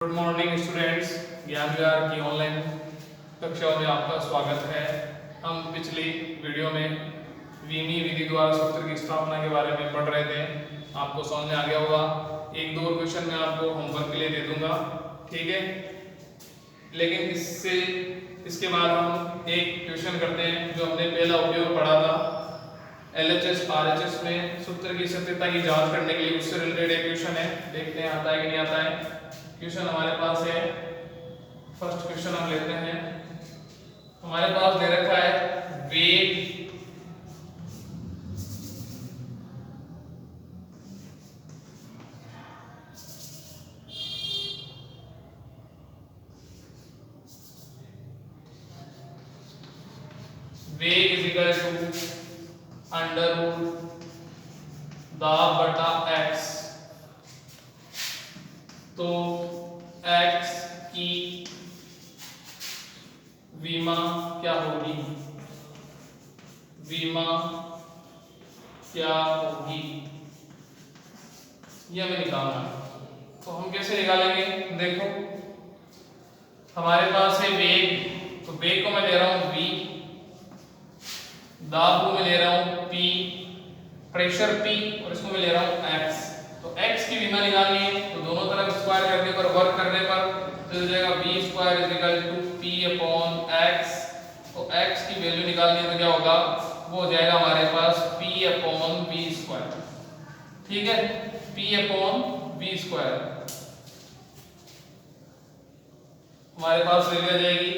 Good morning students, ज्ञान विहार की online कक्षाओं में आपका स्वागत है। हम पिछली वीडियो में वीमी विधि द्वारा सूत्र की स्थापना के बारे में पढ़ रहे थे। आपको समझ में आ गया होगा। एक दो क्वेश्चन मैं आपको होमवर्क के लिए दे दूंगा, ठीक है। लेकिन इसके बाद हम एक क्वेश्चन करते हैं जो हमने पहला उपयोग पढ़ा था LHS RHS में सूत्र की सत्यता की जांच करने के लिए। उससे रिलेटेड एक क्वेश्चन है, देखते हैं आता है कि नहीं आता है। क्वेश्चन हमारे पास है, फर्स्ट क्वेश्चन हम लेते हैं। हमारे पास दे रखा है वेग is equal to under root दाब बटा x। तो x की विमा क्या होगी? विमा क्या होगी ये हमें निकालना है। तो हम कैसे निकालेंगे? देखो, हमारे पास है वेग, तो वेग को मैं ले रहा हूं v, दाब को मैं ले रहा हूं p, प्रेशर p, और इसको मैं ले रहा हूं x। तो x की विमा निकालनी है, तो दोनों तरफ स्क्वायर करने पर, वर्क करने पर तो हो जाएगा v square is equal to p upon x। तो x की वैल्यू निकालनी है तो क्या होगा? वो हो जाएगा हमारे पास p अपॉन v स्क्वायर, ठीक है। p अपॉन v स्क्वायर हमारे पास वैल्यू आ जाएगी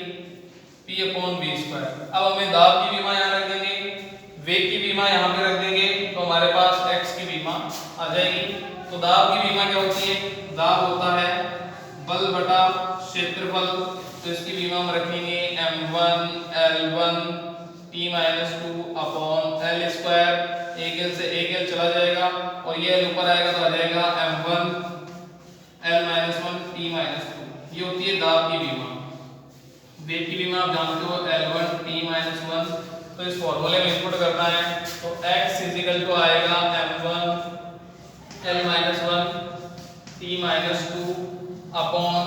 p अपॉन v स्क्वायर। अब हमें दाब की विमा यहाँ रख देंगे, वेग की विमा यहाँ पे रख देंगे, तो हमारे पास x की विमा आ जाएगी। तो दाब की विमा क्या होती है? दाब होता है बल बटा क्षेत्रफल। तो इसकी विमा हम रखेंगे m1 L1 T-2 upon L square. एक L से एक L चला जाएगा और ये L ऊपर आएगा तो आ जाएगा m1 L-1 T-2। ये होती है दाब की विमा। वेग की विमा आप जानते हो L1 T-1। तो इस फॉर्मूले में इनपुट करना है, तो x इज इक्वल टू आएगा m1 L-1 T-2 अपॉन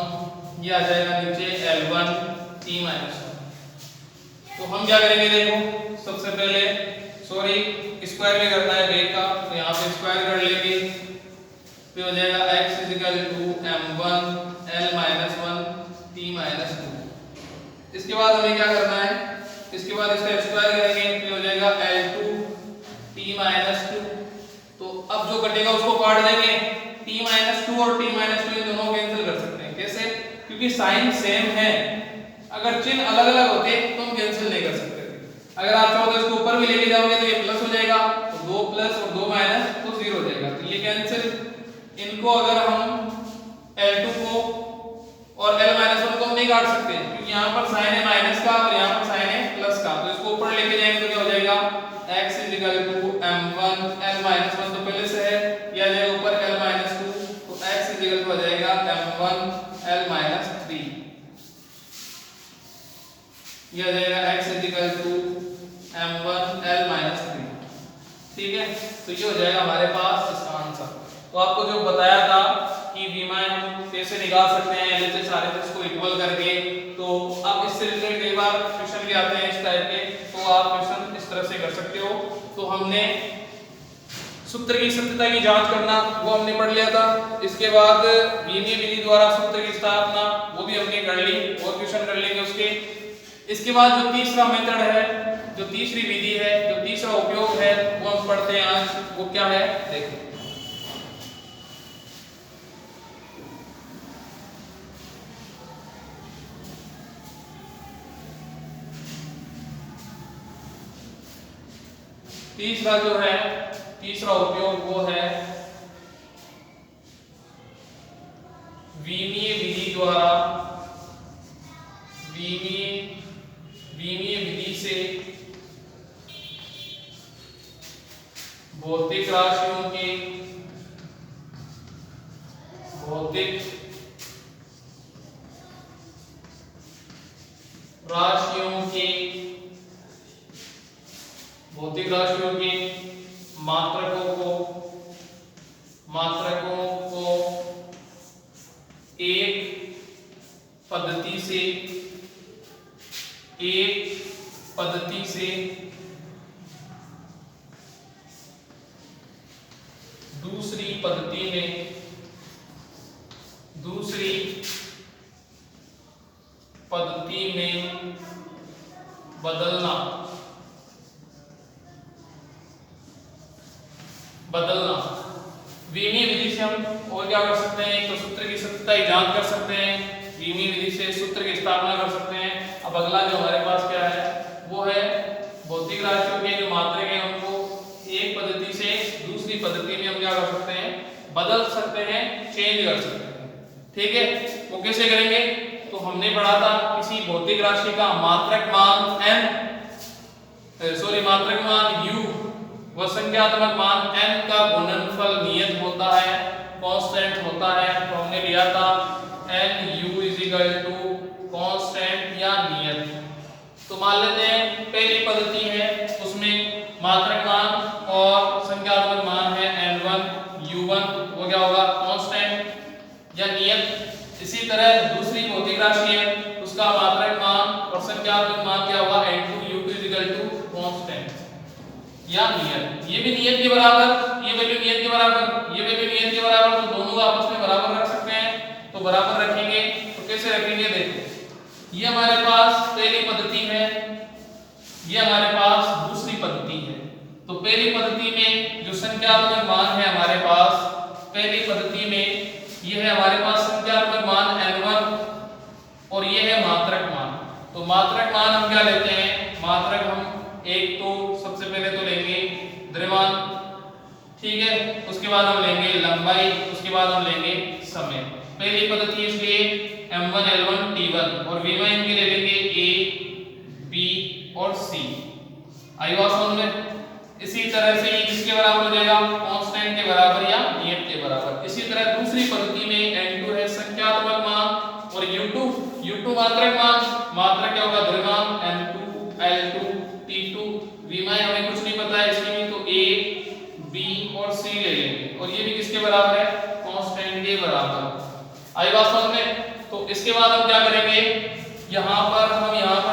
ये आ जाएगा नीचे L1 T-1। तो हम क्या करेंगे? देखो, सबसे पहले स्क्वायर में करना है वेग का, तो यहाँ पे स्क्वायर कर लेंगे, तो हो जाएगा x is equal to m1 L-1 T-2। इसके बाद हमें क्या करना है? इसके बाद इसका स्क्वायर करेंगे तो हो जाएगा L2 T-2। तो अब जो कटेगा उसको काट देंगे, T-2 और T-2 इन दोनों को कैंसिल कर सकते हैं। कैसे? क्योंकि साइन सेम है। अगर चिन्ह अलग अलग होते तो हम कैंसिल नहीं कर सकते थे। अगर आप चाहो तो इसको ऊपर भी लेके जाओगे तो ये प्लस हो जाएगा, तो 2 प्लस और 2 माइनस तो 0 हो जाएगा, तो ये कैंसिल। इनको अगर हम L2 को और L-1 को हम नहीं काट सकते क्योंकि यहाँ पर साइन है माइनस का और यहाँ पर साइन है प्लस का। तो इसको ऊपर लेके जाएंगे तो क्या हो जाएगा? x is equal to m1 L-1 तो पहले से है, या जाएगा ऊपर L-2, तो x इज इक्वल टू हो जाएगा m1 L-3। ये आ जाएगा x is equal to m1 L-3, ठीक है। तो ये हो जाएगा हमारे पास इसका आंसर। तो आपको जो बताया था कि विमाएं हम कैसे निकाल सकते हैं LHS RHS को इक्वल करके, तो आप इससे रिलेटेड कई बार क्वेश्चन भी आते हैं इस टाइप के, तो आप क्वेश्चन इस तरह से कर सकते हो। तो हमने सूत्र की सत्यता की जांच करना वो हमने पढ़ लिया था। इसके बाद वीमी विधि द्वारा सूत्र की स्थापना वो भी हमने कर ली, और क्वेश्चन कर लेंगे उसके। इसके बाद जो तीसरा मेथड है, जो तीसरी विधि है, जो तीसरा उपयोग है, वो हम पढ़ते हैं आज। वो क्या है? देखो, तीसरा जो है, तीसरा उपयोग वो है वीमीय विधि द्वारा, वीमीय विधि से भौतिक राशियों के मात्रकों को एक पद्धति से दूसरी पद्धति में बदलना। वीमी विधि से हम और क्या कर सकते हैं, तो सूत्र की सत्यता की जांच कर सकते हैं, वीमी विधि से सूत्र की स्थापना कर सकते हैं। अब अगला जो हमारे पास क्या है वो है भौतिक राशियों के जो मात्रक हैं उनको एक पद्धति से दूसरी पद्धति में हम क्या कर सकते हैं, बदल सकते हैं, चेंज कर सकते हैं। ठीक है, वो कैसे करेंगे, तो हमने पढ़ा था किसी भौतिक राशि का मात्रक मान u व संख्यात्मक मान n का गुणनफल नियत होता है, कांस्टेंट होता है। तो हमने लिया था nu कांस्टेंट या नियत। तो मान लेते हैं पहली पद्धति है उसमें मात्रक मान और संख्यात्मक मान है n1 u1, वो क्या होगा, कांस्टेंट या नियत। इसी तरह दूसरी भौतिक राशि है उसका मात्रक मान और संख्यात्मक मान क्या होगा, n2 u2 कांस्टेंट या नियत। ये भी नियत के बराबर, ये वैल्यू नियत के बराबर, ये वैल्यू नियत के बराबर, तो दोनों को आपस में बराबर रख सकते हैं। तो बराबर रखेंगे तो कैसे रखेंगे, देखो ये हमारे पास पहली पद्धति है, ये हमारे पास दूसरी पद्धति है। तो पहली पद्धति में जो संख्यात्मक मान है हमारे पास, पहली पद्धति में ये है हमारे पास संख्यात्मक मान n1 और ये है मात्रक मान। तो मात्रक मान हम क्या लेते हैं, मात्रक हम एक तो सबसे पहले तो लेंगे द्रव्यमान, ठीक है, उसके बाद हम लेंगे लंबाई, उसके बाद हम लेंगे समय। पहली पद्धति इसलिए m1 l1 t1 और v1 इनके ले लेंगे a b और c। आई बात समझ में। इसी तरह से ये किसके बराबर हो जाएगा, कांस्टेंट के बराबर या नियत के बराबर। इसी तरह दूसरी पद्धति में n2 है संख्यात्मक मान और u2 मात्रक मान, मात्रक क्या होगा, द्रव्यमान n2 l2 t2 v1 हमें कुछ नहीं पता है इसके लिए, तो a b और c ले लेंगे और ये भी किसके बराबर है, कांस्टेंट के बराबर। आई बात समझ में। तो इसके बाद हम क्या करेंगे, यहाँ पर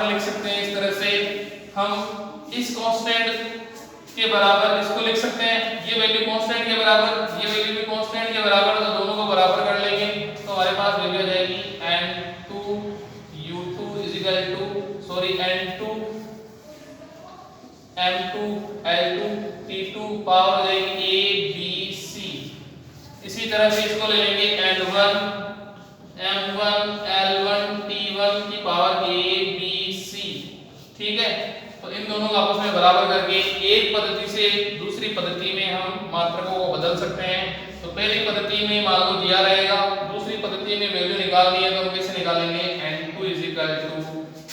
लिख सकते हैं इस तरह से, हम इस कांस्टेंट के बराबर इसको लिख सकते हैं, ये वैल्यू कांस्टेंट के बराबर, ये वैल्यू भी कांस्टेंट के बराबर, तो दोनों को बराबर कर लेंगे। तो हमारे पास वैल्यू आ जाएगी n2 m2 l2 t2 power हो जाएगी a b c। इसी तरह से इसको ले लेंगे n1 m1 l1 t1 की पावर a b c। ठीक है, तो इन दोनों को आपस में बराबर करके एक पद्धति से दूसरी पद्धति में हम मात्रकों को बदल सकते हैं। तो पहली पद्धति में मान लो दिया रहेगा, दूसरी पद्धति में वैल्यू निकालनी है तो हम कैसे निकालेंगे, n2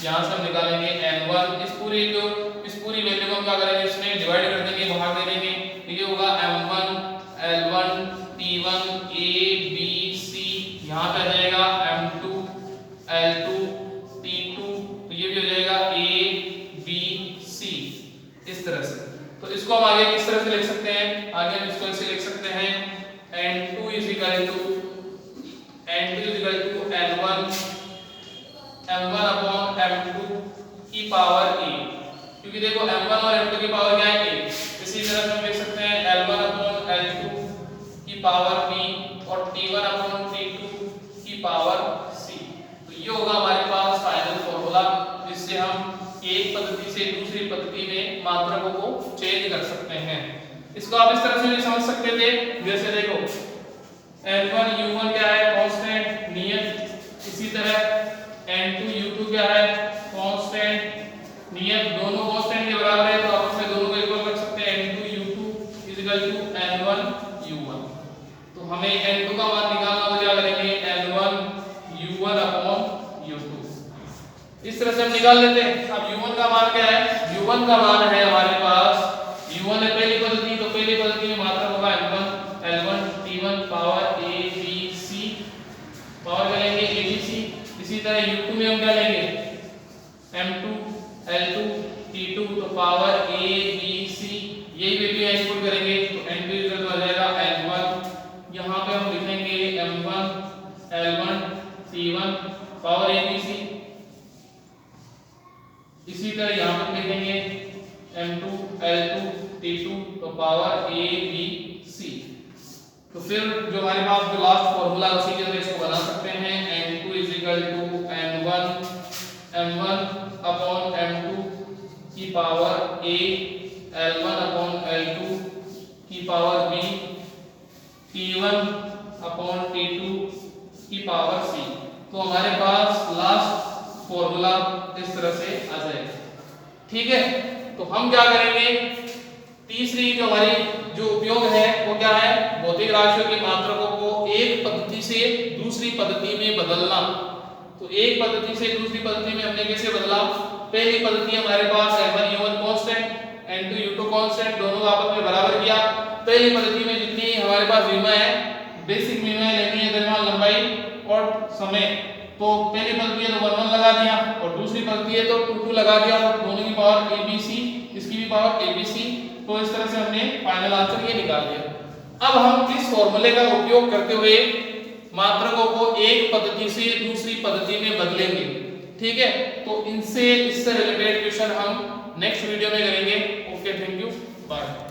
यहाँ से हम निकालेंगे n1, इस पूरी वैल्यू को हम क्या करेंगे, इसमें डिवाइड कर देंगे, भाग दे देंगे, तो ये होगा m1 l1 t1 a b c, यहाँ पे आ जाएगा m2 l2 t2, तो ये भी हो जाएगा a b c इस तरह से। तो इसको हम आगे किस तरह से लिख सकते हैं, आगे हम इसको ऐसे लिख सकते हैं n2 n1 अपॉन m2 की पावर a, क्योंकि देखो m1 और m2 की पावर क्या है a। इसी तरह से हम लिख सकते हैं l1 अपॉन l2 की पावर b और t1 अपॉन t2 की पावर c। तो ये होगा हमारे पास फाइनल फॉर्मूला, जिससे हम एक पद्धति से दूसरी पद्धति में मात्रकों को चेंज कर सकते हैं। इसको आप इस तरह से भी समझ सकते थे, जैसे देखो n1 u1 क्या है, कांस्टेंट नियत, इसी तरह n2 u2 क्या है, कांस्टेंट नियत, दोनों कांस्टेंट के बराबर है तो आपस में दोनों को इक्वल कर सकते हैं, n2 u2 n1 u1। तो हमें n2 का मान निकालना हो, क्या करेंगे n1 u1 अपॉन u2, इस तरह से हम निकाल लेते हैं। अब u1 का मान क्या है, u1 का मान है हमारे पास, u1 है पहली पद्धति, तो पहली पद्धति में मात्रक होगा n1 l1 t1 power a b c, power क्या लेंगे a b c। इसी तरह u2 में हम क्या लेंगे m2 l2 t2, तो पावर a b c, यही वैल्यू इनपुट करेंगे तो n2 इक्वल हो जाएगा n1, यहाँ पे हम लिखेंगे m1 l1 t1 T1 power ABC। इसी तरह यहाँ पर लिखेंगे M2 L2 T2 तो पावर ABC। तो फिर जो हमारे पास जो लास्ट फॉर्मूला उसी के अंदर इसको बना सकते हैं N2 N1 M1 upon M2 की power A L1 upon L2 की power B T1 upon T2 की पावर C। तो हमारे पास लास्ट फॉर्मूला इस तरह से आ जाएगा। ठीक है, तो हम क्या करेंगे, तीसरी जो हमारी जो उपयोग है वो क्या है, भौतिक राशियों के मात्रकों को एक पद्धति से दूसरी पद्धति में बदलना। तो एक पद्धति से दूसरी पद्धति में हमने कैसे बदला, पहली पद्धति हमारे पास M1 U1 constant N2 U2 constant दोनों को आपस में बराबर किया। पहली पद्धति में जितनी हमारे पास विमा है, बेसिक विमा लेनी है द्रव्यमान लंबाई और समय, तो पहली पद्धति है तो 1 1 लगा दिया और दूसरी पद्धति है तो 2 2 लगा दिया, दोनों की पावर ABC, इसकी भी पावर ABC। तो इस तरह से हमने फाइनल आंसर ये निकाल लिया। अब हम इस फॉर्मूले का उपयोग करते हुए मात्रकों को एक पद्धति से दूसरी पद्धति में बदलेंगे। ठीक है, तो इससे रिलेटेड क्वेश्चन हम नेक्स्ट वीडियो में करेंगे। Okay, thank you, bye.